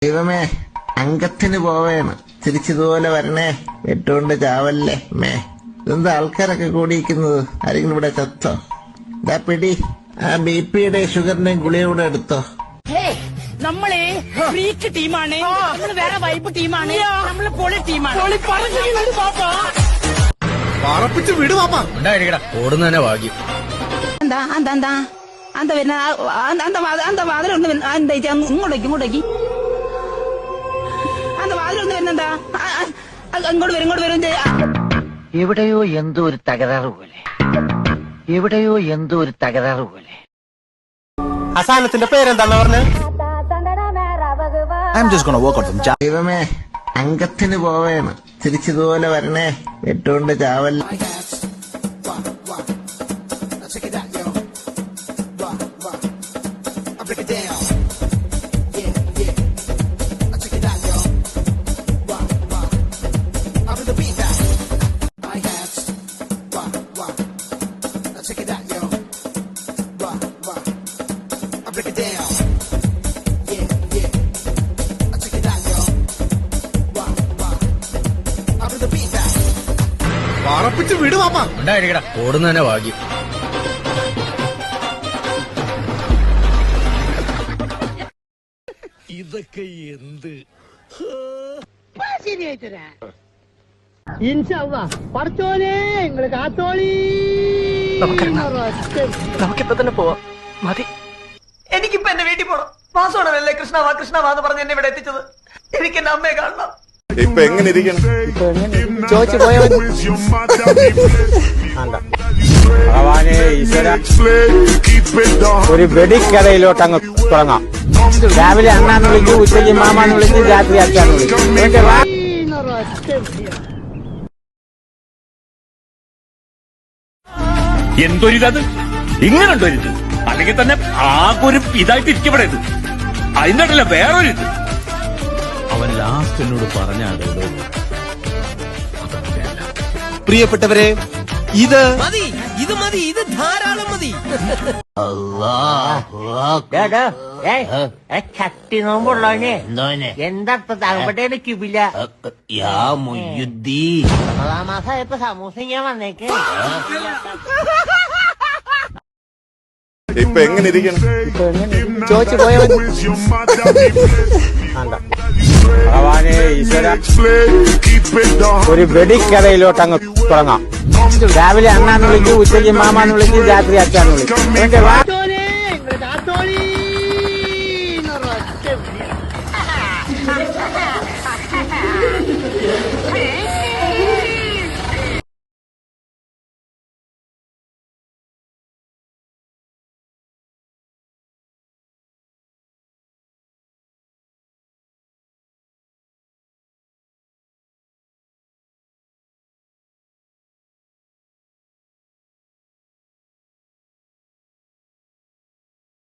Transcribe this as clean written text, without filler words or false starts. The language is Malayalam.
ദൈവമേ, അംഗത്തിന് പോവേണ്, തിരിച്ചിതുപോലെ വരണേ, വെട്ടുകൊണ്ട് ചാവല്ലേ മേ. ഇതെന്താ ആൾക്കാരൊക്കെ കൂടിയിരിക്കുന്നത്? ആരെങ്കിലും ഇവിടെ ചത്തോ? ഇതാ പിടി, ആ BP-യുടെ ഷുഗറിന്റെയും ഗുളിയുടെ എടുത്തോ. നമ്മളെ ഫ്രീക്ക് ടീമാണ്, നമ്മള് വേറെ വൈബ് ടീമാണ്, നമ്മള് പൊളി ടീമാണ്. പറപ്പിച്ച് വിട് പാപ്പ. ഓടുന്നതന്നെ ഭാഗ്യം. എന്താ എന്താ എന്താ എന്താ വരുന്ന എന്താ വാതിലൊന്ന് എന്താ ഇങ്ങോട്ടേക്ക് ഇങ്ങോട്ടേക്ക് എന്താ വാതിലൊന്ന് വരുന്നെന്താ? ഇങ്ങോട്ട് വരും എവിടെയോ എന്തോ ഒരു തകരാറ് പോലെ. അസാനത്തിന്റെ പേരെന്താന്ന് പറഞ്ഞ്? ദൈവമേ, അംഗത്തിന് പോവേണ്, തിരിച്ചിതുപോലെ വരണേ, വെട്ടുകൊണ്ട് ചാവല്ലേ. പറപ്പിച്ച് വിട് പാപ്പ. ഓടുന്നതന്നെ ഭാഗ്യം. ഇതൊക്കെ എന്ത്? പഠിച്ചോനെ നിങ്ങള് കാത്തോളി. നമുക്കിപ്പോ തന്നെ പോവാം. മതി. എനിക്കിപ്പോ എന്റെ വീട്ടിൽ പോണം. വാസോടനല്ലേ കൃഷ്ണവാ എന്ന് പറഞ്ഞ് എന്നെ ഇവിടെ എത്തിച്ചത്. എനിക്ക് എന്റെ അമ്മയെ കാണണം. ഇപ്പൊ എങ്ങനെ ഇരിക്കണം? ചോദിച്ചു പോയവൻ ഒരു വെടിക്കഥയിലോട്ട് അങ്ങ് തുടങ്ങാം. രാവിലെ അണ്ണാന്ന് വിളിക്കും, ഉച്ചയ്ക്ക് മാമാന്ന് വിളിക്കും, രാത്രി അച്ഛാന്ന് വിളിക്കും. എന്തൊരിതത്, ഇങ്ങനുണ്ടൊരിത്, അല്ലെങ്കിൽ തന്നെ ആകൊരു ഇതായിട്ട് ഇരിക്കപ്പെടരുത്. അതിന്റെ ഇടയില വേറൊരിത്. അവൻ ലാസ്റ്റ് എന്നോട് പറഞ്ഞാടോ, പ്രിയപ്പെട്ടവരെ, ഇത് മതി, ഇത് ധാരാളം മതി. ചട്ടി നോമ്പുള്ളവനെ എന്താ തകപ്പെട്ടേന്ന് ക്യൂബില്ല. മാസമായപ്പോ സമൂസ ഞാൻ വന്നേക്ക്. ഇപ്പൊ എങ്ങനെ ഇരിക്കണം? ചോദിച്ചു പോയവൻ ഒരു വെടിക്കഥയിലോട്ട് അങ്ങ് തുടങ്ങാം. രാവിലെ അണ്ണാന്ന് വിളിക്കും, ഉച്ചയ്ക്ക് മാമാന്ന് വിളിക്കും, രാത്രി അച്ഛാന്ന് വിളിക്കും.